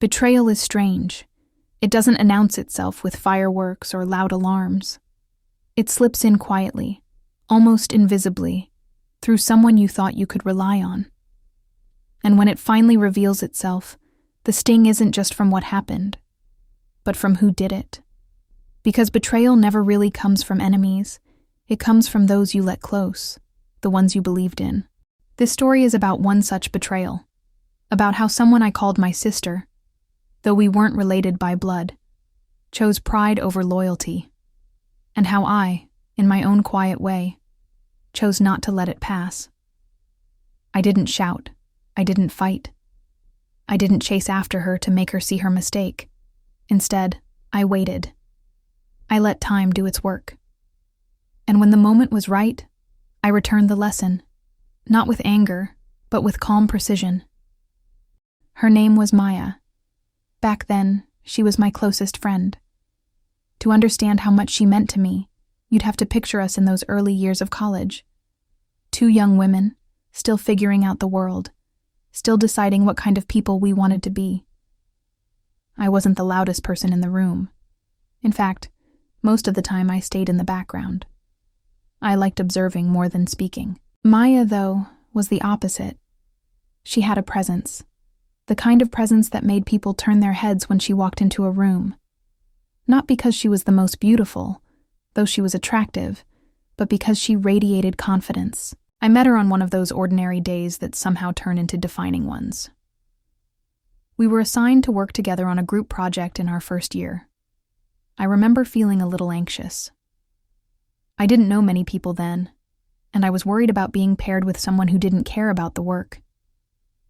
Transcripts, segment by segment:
Betrayal is strange. It doesn't announce itself with fireworks or loud alarms. It slips in quietly, almost invisibly, through someone you thought you could rely on. And when it finally reveals itself, the sting isn't just from what happened, but from who did it. Because betrayal never really comes from enemies. It comes from those you let close, the ones you believed in. This story is about one such betrayal, about how someone I called my sister, though we weren't related by blood, chose pride over loyalty, and how I, in my own quiet way, chose not to let it pass. I didn't shout. I didn't fight. I didn't chase after her to make her see her mistake. Instead, I waited. I let time do its work. And when the moment was right, I returned the lesson, not with anger, but with calm precision. Her name was Maya. Back then, she was my closest friend. To understand how much she meant to me, you'd have to picture us in those early years of college. Two young women, still figuring out the world, still deciding what kind of people we wanted to be. I wasn't the loudest person in the room. In fact, most of the time I stayed in the background. I liked observing more than speaking. Maya, though, was the opposite. She had a presence, the kind of presence that made people turn their heads when she walked into a room. Not because she was the most beautiful, though she was attractive, but because she radiated confidence. I met her on one of those ordinary days that somehow turn into defining ones. We were assigned to work together on a group project in our first year. I remember feeling a little anxious. I didn't know many people then, and I was worried about being paired with someone who didn't care about the work.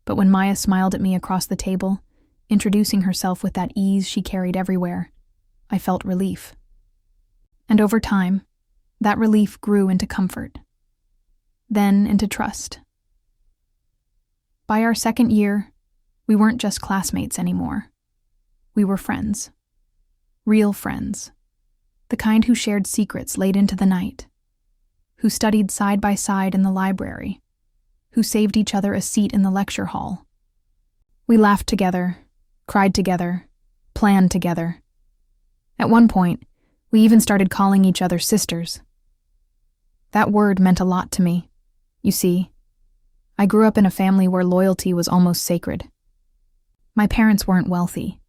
But when Maya smiled at me across the table, introducing herself with that ease she carried everywhere, I felt relief. And over time, that relief grew into comfort, then into trust. By our second year, we weren't just classmates anymore. We were friends. Real friends. The kind who shared secrets late into the night, who studied side by side in the library, who saved each other a seat in the lecture hall. We laughed together, cried together, planned together. At one point, we even started calling each other sisters. That word meant a lot to me. You see, I grew up in a family where loyalty was almost sacred. My parents weren't wealthy.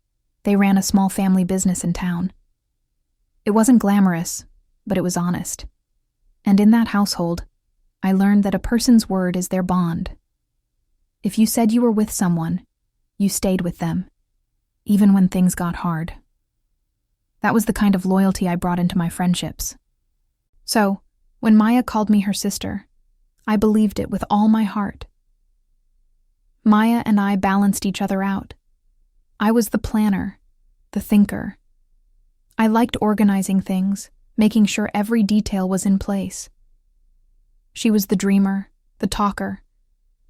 They ran a small family business in town. It wasn't glamorous, but it was honest. And in that household, I learned that a person's word is their bond. If you said you were with someone, you stayed with them, even when things got hard. That was the kind of loyalty I brought into my friendships. So, when Maya called me her sister, I believed it with all my heart. Maya and I balanced each other out. I was the planner, the thinker. I liked organizing things, making sure every detail was in place. She was the dreamer, the talker,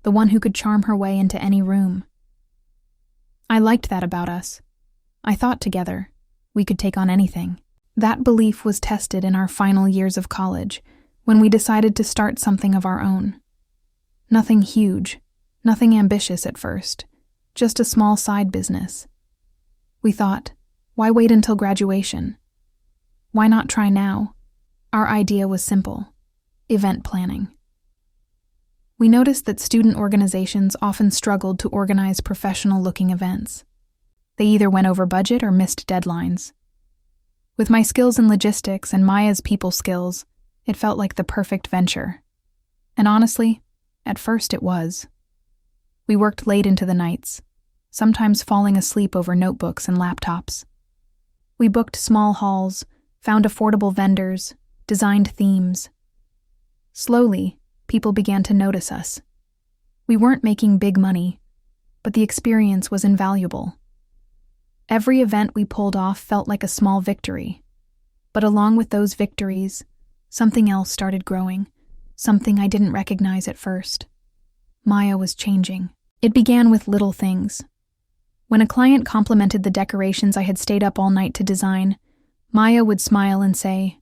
the one who could charm her way into any room. I liked that about us. I thought together we could take on anything. That belief was tested in our final years of college, when we decided to start something of our own. Nothing huge, nothing ambitious at first, just a small side business. We thought, why wait until graduation? Why not try now? Our idea was simple: event planning. We noticed that student organizations often struggled to organize professional-looking events. They either went over budget or missed deadlines. With my skills in logistics and Maya's people skills, it felt like the perfect venture. And honestly, at first it was. We worked late into the nights, sometimes falling asleep over notebooks and laptops. We booked small halls, found affordable vendors, designed themes. Slowly, people began to notice us. We weren't making big money, but the experience was invaluable. Every event we pulled off felt like a small victory. But along with those victories, something else started growing, something I didn't recognize at first. Maya was changing. It began with little things. When a client complimented the decorations I had stayed up all night to design, Maya would smile and say,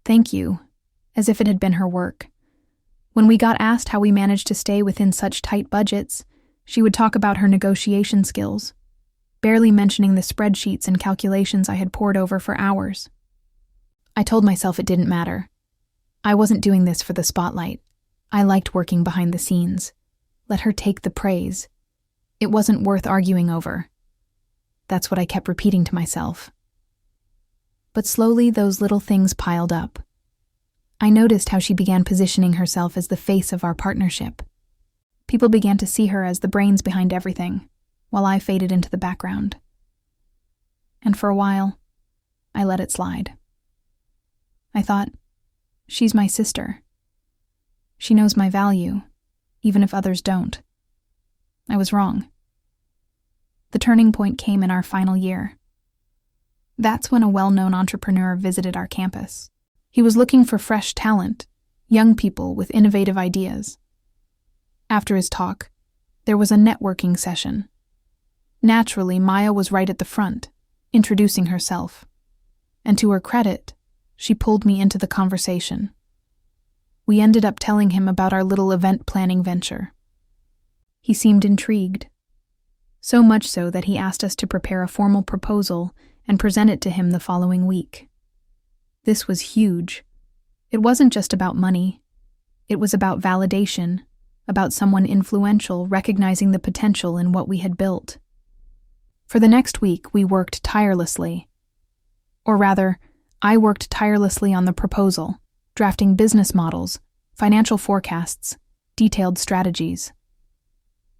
"Thank you," as if it had been her work. When we got asked how we managed to stay within such tight budgets, she would talk about her negotiation skills. barely mentioning the spreadsheets and calculations I had pored over for hours. I told myself it didn't matter. I wasn't doing this for the spotlight. I liked working behind the scenes. Let her take the praise. It wasn't worth arguing over. That's what I kept repeating to myself. But slowly those little things piled up. I noticed how she began positioning herself as the face of our partnership. People began to see her as the brains behind everything, while I faded into the background. And for a while, I let it slide. I thought, she's my sister. She knows my value, even if others don't. I was wrong. The turning point came in our final year. That's when a well-known entrepreneur visited our campus. He was looking for fresh talent, young people with innovative ideas. After his talk, there was a networking session. Naturally, Maya was right at the front, introducing herself. And to her credit, she pulled me into the conversation. We ended up telling him about our little event planning venture. He seemed intrigued. So much so that he asked us to prepare a formal proposal and present it to him the following week. This was huge. It wasn't just about money. It was about validation, about someone influential recognizing the potential in what we had built. For the next week, we worked tirelessly. Or rather, I worked tirelessly on the proposal, drafting business models, financial forecasts, detailed strategies.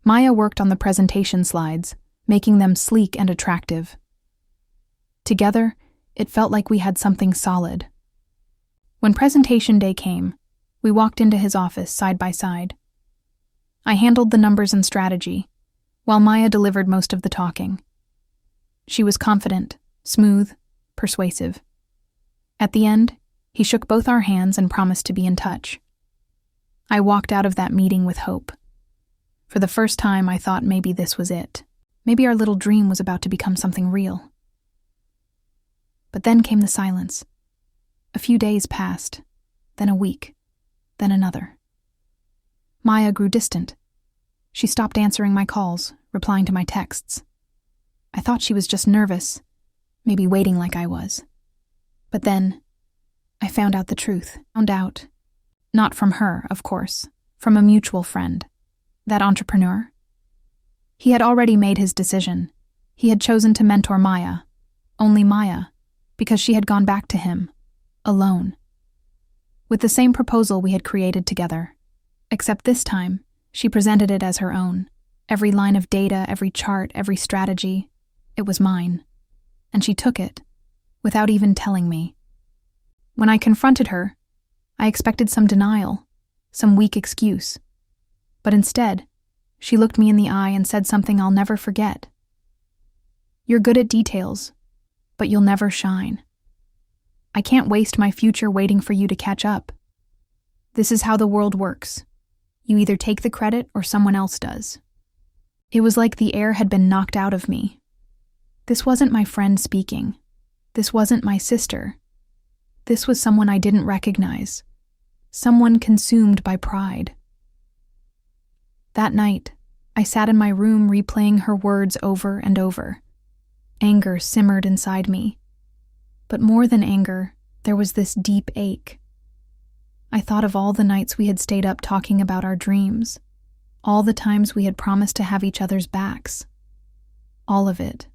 Maya worked on the presentation slides, making them sleek and attractive. Together, it felt like we had something solid. When presentation day came, we walked into his office side by side. I handled the numbers and strategy, while Maya delivered most of the talking. She was confident, smooth, persuasive. At the end, he shook both our hands and promised to be in touch. I walked out of that meeting with hope. For the first time, I thought maybe this was it. Maybe our little dream was about to become something real. But then came the silence. A few days passed, then a week, then another. Maya grew distant. She stopped answering my calls, replying to my texts. I thought she was just nervous, maybe waiting like I was. But then, I found out the truth. Not from her, of course, from a mutual friend. That entrepreneur. He had already made his decision. He had chosen to mentor Maya, only Maya, because she had gone back to him, alone. With the same proposal we had created together. Except this time, she presented it as her own. Every line of data, every chart, every strategy, it was mine. And she took it, without even telling me. When I confronted her, I expected some denial, some weak excuse. But instead, she looked me in the eye and said something I'll never forget. You're good at details, but you'll never shine. I can't waste my future waiting for you to catch up. This is how the world works. You either take the credit or someone else does. It was like the air had been knocked out of me. This wasn't my friend speaking. This wasn't my sister. This was someone I didn't recognize. Someone consumed by pride. That night, I sat in my room replaying her words over and over. Anger simmered inside me. But more than anger, there was this deep ache. I thought of all the nights we had stayed up talking about our dreams, all the times we had promised to have each other's backs. All of it.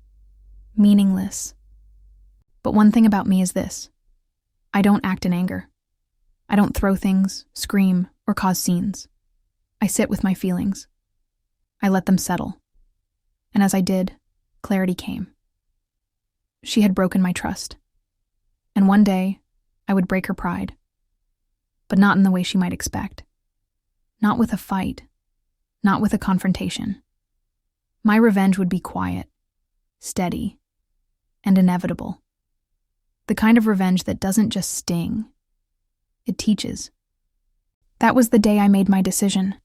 Meaningless. But one thing about me is this. I don't act in anger. I don't throw things, scream, or cause scenes. I sit with my feelings. I let them settle. And as I did, clarity came. She had broken my trust. And one day, I would break her pride. But not in the way she might expect. Not with a fight. Not with a confrontation. My revenge would be quiet, steady, and inevitable. The kind of revenge that doesn't just sting. It teaches. That was the day I made my decision.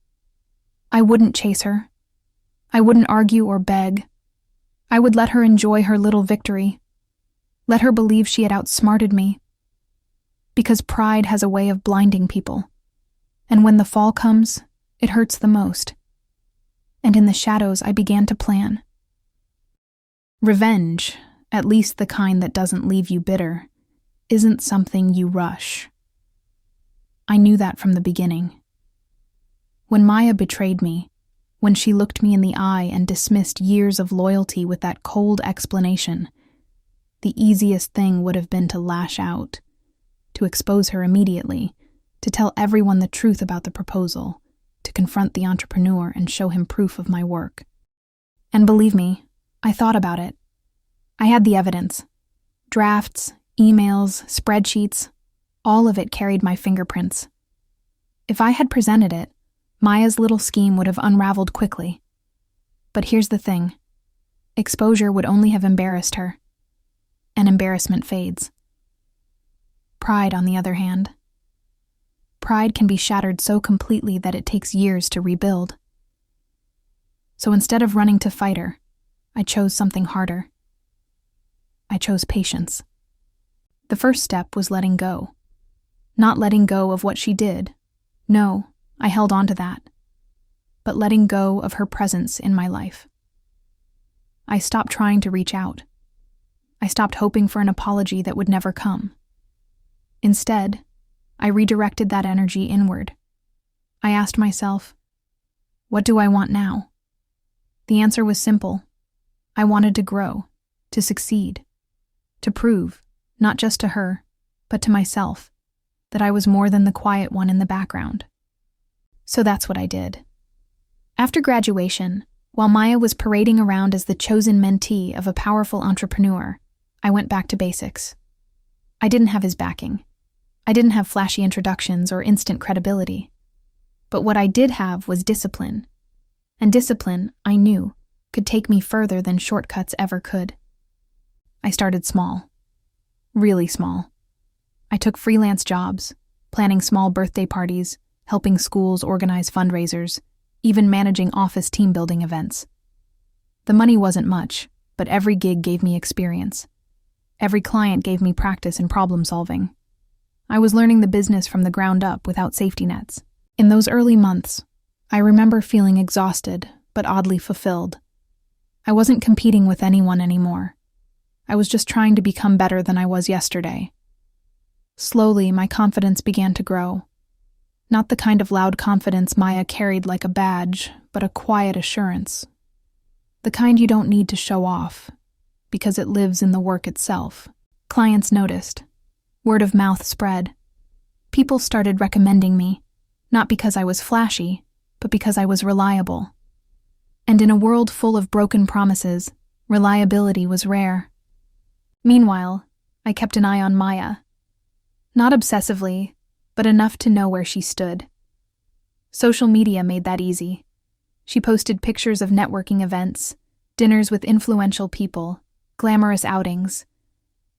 I wouldn't chase her. I wouldn't argue or beg. I would let her enjoy her little victory. Let her believe she had outsmarted me. Because pride has a way of blinding people. And when the fall comes, it hurts the most. And in the shadows, I began to plan. Revenge, at least the kind that doesn't leave you bitter, isn't something you rush. I knew that from the beginning. When Maya betrayed me, when she looked me in the eye and dismissed years of loyalty with that cold explanation, the easiest thing would have been to lash out, to expose her immediately, to tell everyone the truth about the proposal, to confront the entrepreneur and show him proof of my work. And believe me, I thought about it. I had the evidence. Drafts, emails, spreadsheets, all of it carried my fingerprints. If I had presented it, Maya's little scheme would have unraveled quickly. But here's the thing. Exposure would only have embarrassed her. And embarrassment fades. Pride, on the other hand. Pride can be shattered so completely that it takes years to rebuild. So instead of running to fight her, I chose something harder. I chose patience. The first step was letting go. Not letting go of what she did. No, I held on to that. But letting go of her presence in my life. I stopped trying to reach out. I stopped hoping for an apology that would never come. Instead, I redirected that energy inward. I asked myself, what do I want now? The answer was simple. I wanted to grow, to succeed, to prove, not just to her, but to myself, that I was more than the quiet one in the background. So that's what I did. After graduation, while Maya was parading around as the chosen mentee of a powerful entrepreneur, I went back to basics. I didn't have his backing. I didn't have flashy introductions or instant credibility. But what I did have was discipline. And discipline, I knew, could take me further than shortcuts ever could. I started small. Really small. I took freelance jobs, planning small birthday parties, helping schools organize fundraisers, even managing office team-building events. The money wasn't much, but every gig gave me experience. Every client gave me practice in problem-solving. I was learning the business from the ground up without safety nets. In those early months, I remember feeling exhausted, but oddly fulfilled. I wasn't competing with anyone anymore. I was just trying to become better than I was yesterday. Slowly, my confidence began to grow. Not the kind of loud confidence Maya carried like a badge, but a quiet assurance. The kind you don't need to show off, because it lives in the work itself. Clients noticed. Word of mouth spread. People started recommending me, not because I was flashy, but because I was reliable. And in a world full of broken promises, reliability was rare. Meanwhile, I kept an eye on Maya. Not obsessively, but enough to know where she stood. Social media made that easy. She posted pictures of networking events, dinners with influential people, glamorous outings.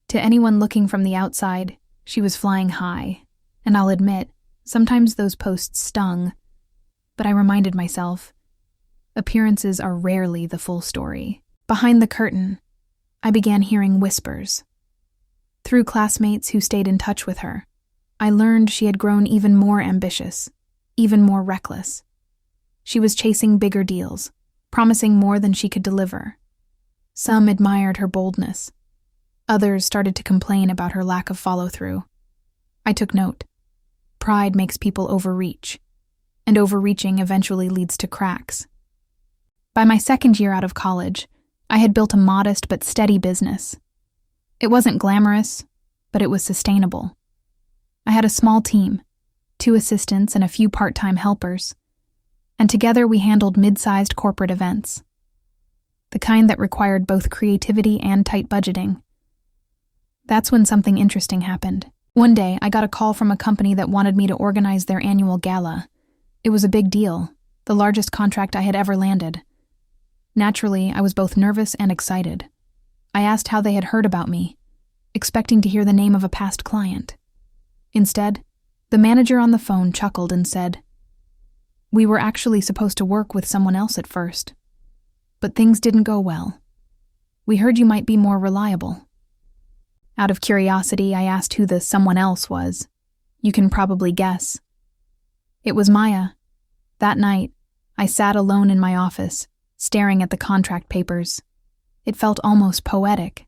To anyone looking from the outside, she was flying high, and I'll admit, sometimes those posts stung. But I reminded myself, appearances are rarely the full story. Behind the curtain, I began hearing whispers. Through classmates who stayed in touch with her, I learned she had grown even more ambitious, even more reckless. She was chasing bigger deals, promising more than she could deliver. Some admired her boldness. Others started to complain about her lack of follow-through. I took note. Pride makes people overreach, and overreaching eventually leads to cracks. By my second year out of college, I had built a modest but steady business. It wasn't glamorous, but it was sustainable. I had a small team, 2 assistants and a few part-time helpers, and together we handled mid-sized corporate events. The kind that required both creativity and tight budgeting. That's when something interesting happened. One day, I got a call from a company that wanted me to organize their annual gala. It was a big deal, the largest contract I had ever landed. Naturally, I was both nervous and excited. I asked how they had heard about me, expecting to hear the name of a past client. Instead, the manager on the phone chuckled and said, "We were actually supposed to work with someone else at first, but things didn't go well. We heard you might be more reliable." Out of curiosity, I asked who the someone else was. You can probably guess. It was Maya. That night, I sat alone in my office, staring at the contract papers. It felt almost poetic.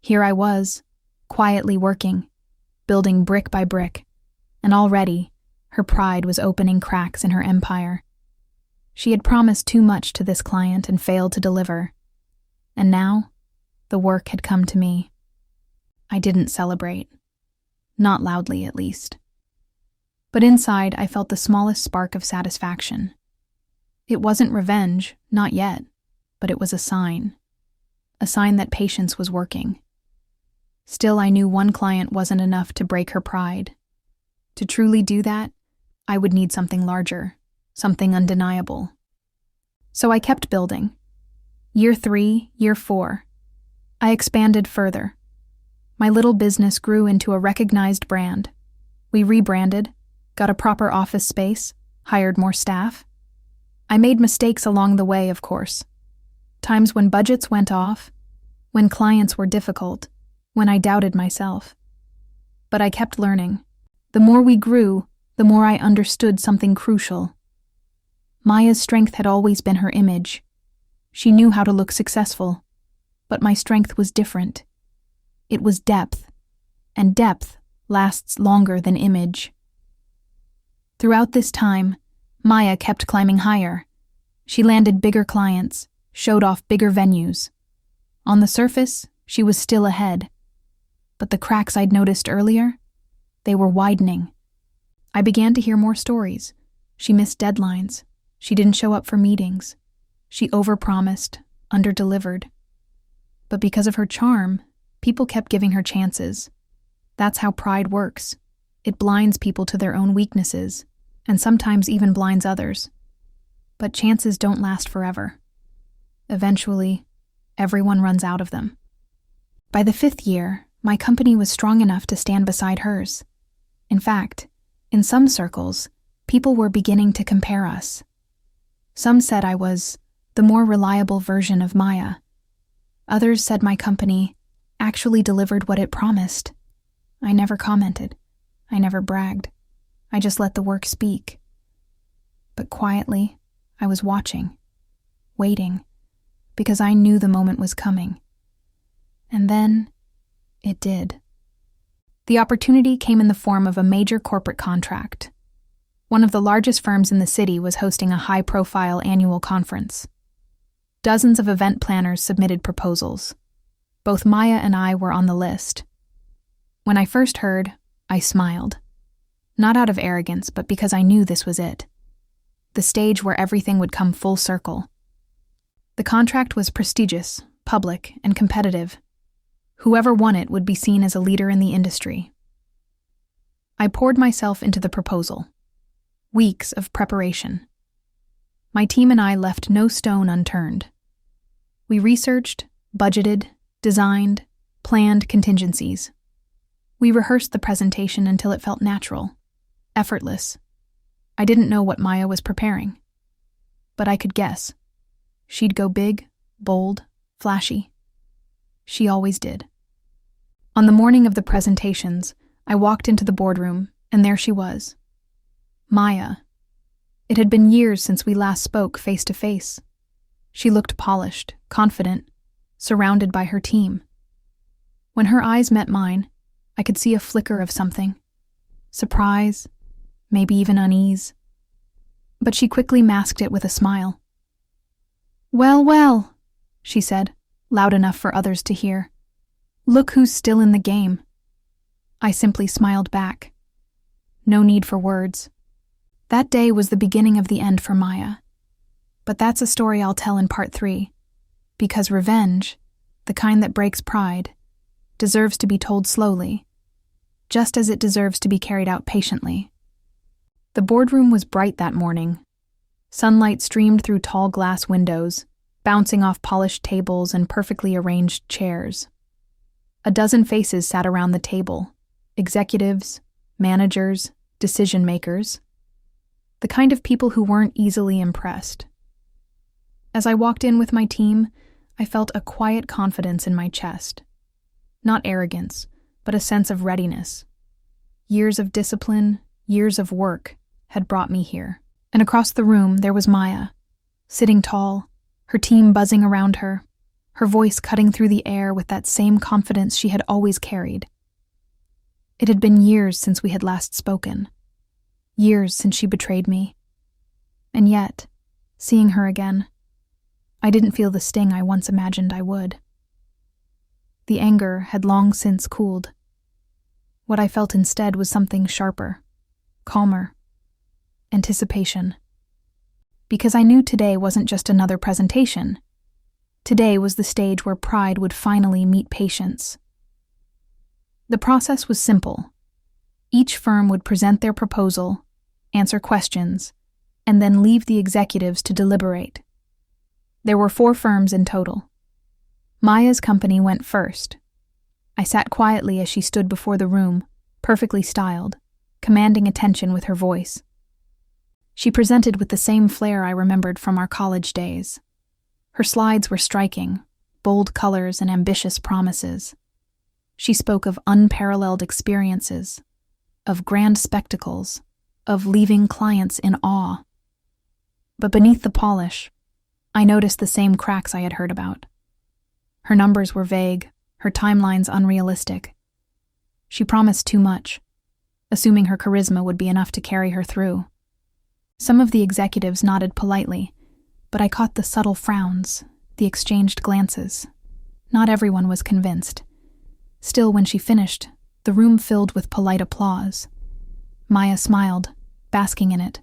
Here I was, quietly working, building brick by brick, and already her pride was opening cracks in her empire. She had promised too much to this client and failed to deliver, and now the work had come to me. I didn't celebrate, not loudly at least. But inside I felt the smallest spark of satisfaction. It wasn't revenge, not yet, but it was a sign that patience was working. Still, I knew one client wasn't enough to break her pride. To truly do that, I would need something larger, something undeniable. So I kept building. Year 3, year 4. I expanded further. My little business grew into a recognized brand. We rebranded, got a proper office space, hired more staff. I made mistakes along the way, of course. Times when budgets went off, when clients were difficult, when I doubted myself. But I kept learning. The more we grew, the more I understood something crucial. Maya's strength had always been her image. She knew how to look successful, but my strength was different. It was depth, and depth lasts longer than image. Throughout this time, Maya kept climbing higher. She landed bigger clients, showed off bigger venues. On the surface, she was still ahead. But the cracks I'd noticed earlier, they were widening. I began to hear more stories. She missed deadlines. She didn't show up for meetings. She overpromised, underdelivered. But because of her charm, people kept giving her chances. That's how pride works. It blinds people to their own weaknesses, and sometimes even blinds others. But chances don't last forever. Eventually, everyone runs out of them. By the 5th year, my company was strong enough to stand beside hers. In fact, in some circles, people were beginning to compare us. Some said I was the more reliable version of Maya. Others said my company actually delivered what it promised. I never commented. I never bragged. I just let the work speak. But quietly, I was watching, waiting, because I knew the moment was coming. And then, it did. The opportunity came in the form of a major corporate contract. One of the largest firms in the city was hosting a high-profile annual conference. Dozens of event planners submitted proposals. Both Maya and I were on the list. When I first heard, I smiled. Not out of arrogance, but because I knew this was it. The stage where everything would come full circle. The contract was prestigious, public, and competitive. Whoever won it would be seen as a leader in the industry. I poured myself into the proposal. Weeks of preparation. My team and I left no stone unturned. We researched, budgeted, designed, planned contingencies. We rehearsed the presentation until it felt natural, effortless. I didn't know what Maya was preparing, but I could guess. She'd go big, bold, flashy. She always did. On the morning of the presentations, I walked into the boardroom, and there she was. Maya. It had been years since we last spoke face to face. She looked polished, confident, surrounded by her team. When her eyes met mine, I could see a flicker of something. Surprise, maybe even unease. But she quickly masked it with a smile. "Well, well," she said, loud enough for others to hear. "Look who's still in the game." I simply smiled back. No need for words. That day was the beginning of the end for Maya. But that's a story I'll tell in part 3, because revenge, the kind that breaks pride, deserves to be told slowly, just as it deserves to be carried out patiently. The boardroom was bright that morning. Sunlight streamed through tall glass windows, bouncing off polished tables and perfectly arranged chairs. A dozen faces sat around the table, executives, managers, decision-makers, the kind of people who weren't easily impressed. As I walked in with my team, I felt a quiet confidence in my chest. Not arrogance, but a sense of readiness. Years of discipline, years of work had brought me here. And across the room there was Maya, sitting tall, her team buzzing around her. her voice cutting through the air with that same confidence she had always carried. It had been years since we had last spoken, years since she betrayed me. And yet, seeing her again, I didn't feel the sting I once imagined I would. The anger had long since cooled. What I felt instead was something sharper, calmer, anticipation. Because I knew today wasn't just another presentation. Today was the stage where pride would finally meet patience. The process was simple. Each firm would present their proposal, answer questions, and then leave the executives to deliberate. There were 4 firms in total. Maya's company went first. I sat quietly as she stood before the room, perfectly styled, commanding attention with her voice. She presented with the same flair I remembered from our college days. Her slides were striking, bold colors and ambitious promises. She spoke of unparalleled experiences, of grand spectacles, of leaving clients in awe. But beneath the polish, I noticed the same cracks I had heard about. Her numbers were vague, her timelines unrealistic. She promised too much, assuming her charisma would be enough to carry her through. Some of the executives nodded politely, but I caught the subtle frowns, the exchanged glances. Not everyone was convinced. Still, when she finished, the room filled with polite applause. Maya smiled, basking in it,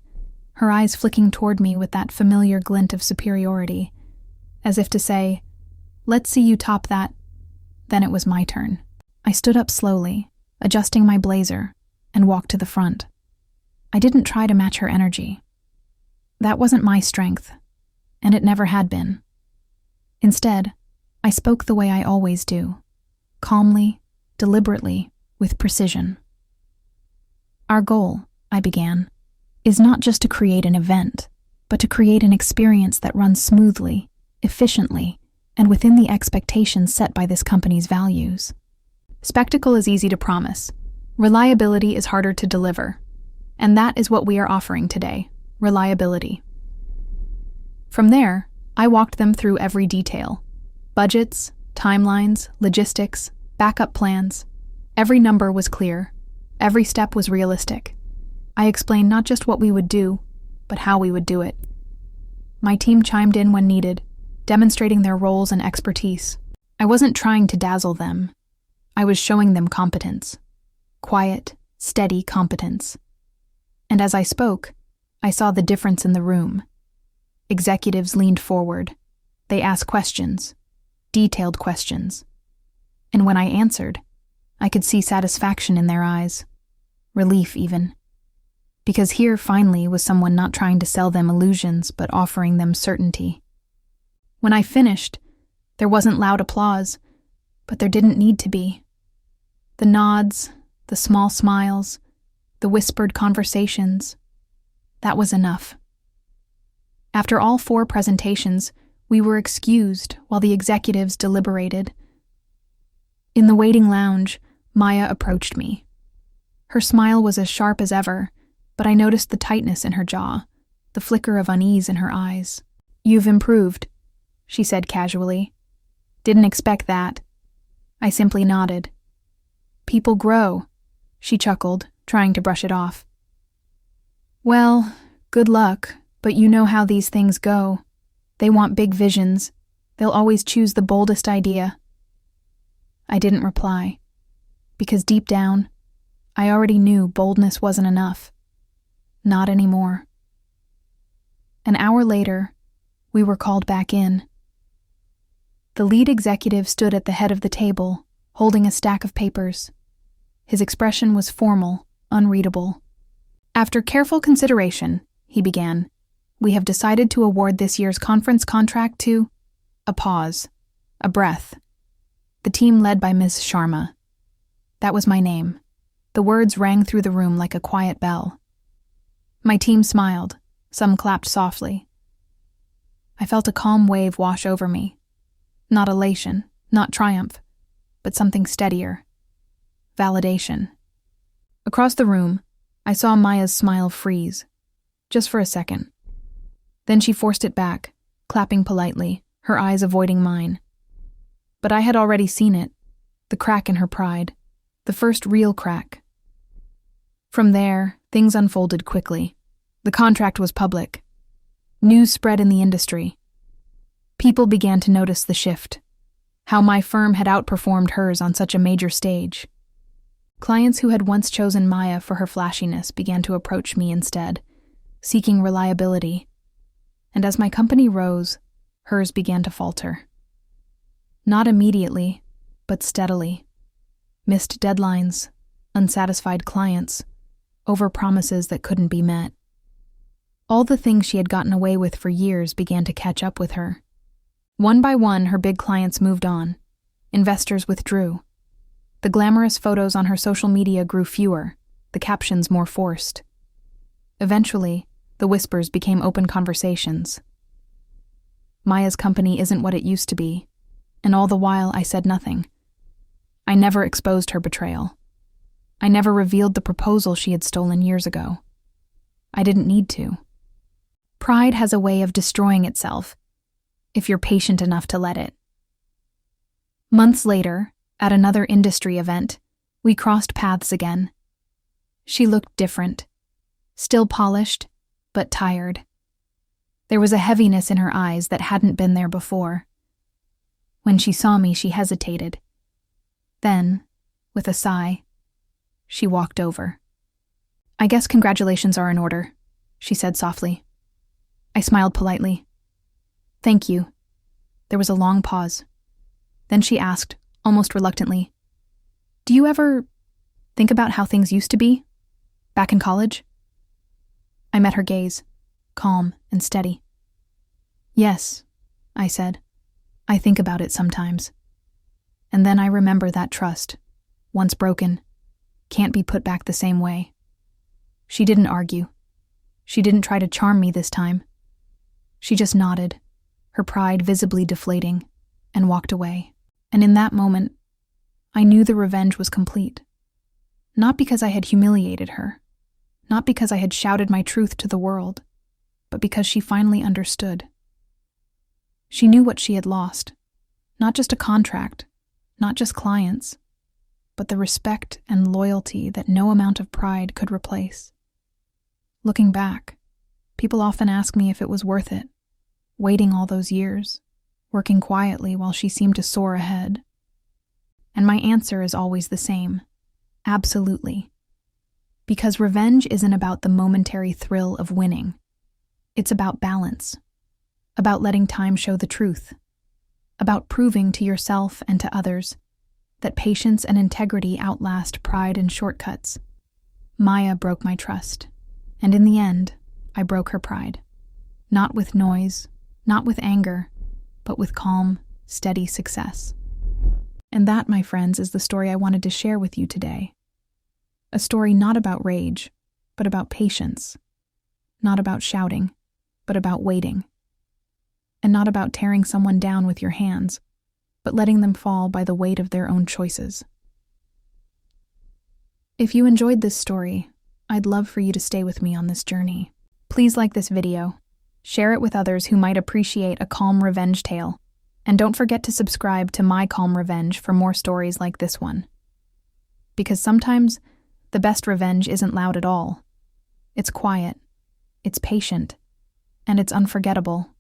her eyes flicking toward me with that familiar glint of superiority, as if to say, "Let's see you top that." Then it was my turn. I stood up slowly, adjusting my blazer, and walked to the front. I didn't try to match her energy. That wasn't my strength, and it never had been. Instead, I spoke the way I always do, calmly, deliberately, with precision. Our goal, I began, is not just to create an event, but to create an experience that runs smoothly, efficiently, and within the expectations set by this company's values. Spectacle is easy to promise. Reliability is harder to deliver. And that is what we are offering today, reliability. From there, I walked them through every detail. Budgets, timelines, logistics, backup plans. Every number was clear. Every step was realistic. I explained not just what we would do, but how we would do it. My team chimed in when needed, demonstrating their roles and expertise. I wasn't trying to dazzle them. I was showing them competence. Quiet, steady competence. And as I spoke, I saw the difference in the room. Executives leaned forward. They asked questions, detailed questions. And when I answered, I could see satisfaction in their eyes. Relief, even. Because here, finally, was someone not trying to sell them illusions, but offering them certainty. When I finished, there wasn't loud applause, but there didn't need to be. The nods, the small smiles, the whispered conversations, that was enough. After all 4 presentations, we were excused while the executives deliberated. In the waiting lounge, Maya approached me. Her smile was as sharp as ever, but I noticed the tightness in her jaw, the flicker of unease in her eyes. "You've improved," she said casually. "Didn't expect that." I simply nodded. "People grow," she chuckled, trying to brush it off. "Well, good luck, but you know how these things go. They want big visions. They'll always choose the boldest idea." I didn't reply, because deep down, I already knew boldness wasn't enough. Not anymore. An hour later, we were called back in. The lead executive stood at the head of the table, holding a stack of papers. His expression was formal, unreadable. "After careful consideration," he began, "we have decided to award this year's conference contract to..." A pause. A breath. The team led by Ms. Sharma. That was my name. The words rang through the room like a quiet bell. My team smiled. Some clapped softly. I felt a calm wave wash over me. Not elation, not triumph, but something steadier. Validation. Across the room, I saw Maya's smile freeze, just for a second. Then she forced it back, clapping politely, her eyes avoiding mine. But I had already seen it, the crack in her pride, the first real crack. From there, things unfolded quickly. The contract was public. News spread in the industry. People began to notice the shift, how my firm had outperformed hers on such a major stage. Clients who had once chosen Maya for her flashiness began to approach me instead, seeking reliability. And as my company rose, hers began to falter. Not immediately, but steadily. Missed deadlines, unsatisfied clients, overpromises that couldn't be met. All the things she had gotten away with for years began to catch up with her. One by one, her big clients moved on. Investors withdrew. The glamorous photos on her social media grew fewer, the captions more forced. Eventually, the whispers became open conversations. Maya's company isn't what it used to be, and all the while I said nothing. I never exposed her betrayal. I never revealed the proposal she had stolen years ago. I didn't need to. Pride has a way of destroying itself, if you're patient enough to let it. Months later, at another industry event, we crossed paths again. She looked different, still polished, but tired. There was a heaviness in her eyes that hadn't been there before. When she saw me, she hesitated. Then, with a sigh, she walked over. "I guess congratulations are in order," she said softly. I smiled politely. "Thank you." There was a long pause. Then she asked, almost reluctantly, "Do you ever think about how things used to be, back in college?" I met her gaze, calm and steady. "Yes," I said. "I think about it sometimes. And then I remember that trust, once broken, can't be put back the same way." She didn't argue. She didn't try to charm me this time. She just nodded, her pride visibly deflating, and walked away. And in that moment, I knew the revenge was complete. Not because I had humiliated her, not because I had shouted my truth to the world, but because she finally understood. She knew what she had lost, not just a contract, not just clients, but the respect and loyalty that no amount of pride could replace. Looking back, people often ask me if it was worth it, waiting all those years, working quietly while she seemed to soar ahead. And my answer is always the same: absolutely. Because revenge isn't about the momentary thrill of winning. It's about balance, about letting time show the truth, about proving to yourself and to others that patience and integrity outlast pride and shortcuts. Maya broke my trust, and in the end, I broke her pride. Not with noise, not with anger, but with calm, steady success. And that, my friends, is the story I wanted to share with you today. A story not about rage, but about patience. Not about shouting, but about waiting. And not about tearing someone down with your hands, but letting them fall by the weight of their own choices. If you enjoyed this story, I'd love for you to stay with me on this journey. Please like this video, share it with others who might appreciate a calm revenge tale, and don't forget to subscribe to My Calm Revenge for more stories like this one. Because sometimes, the best revenge isn't loud at all. It's quiet, it's patient, and it's unforgettable.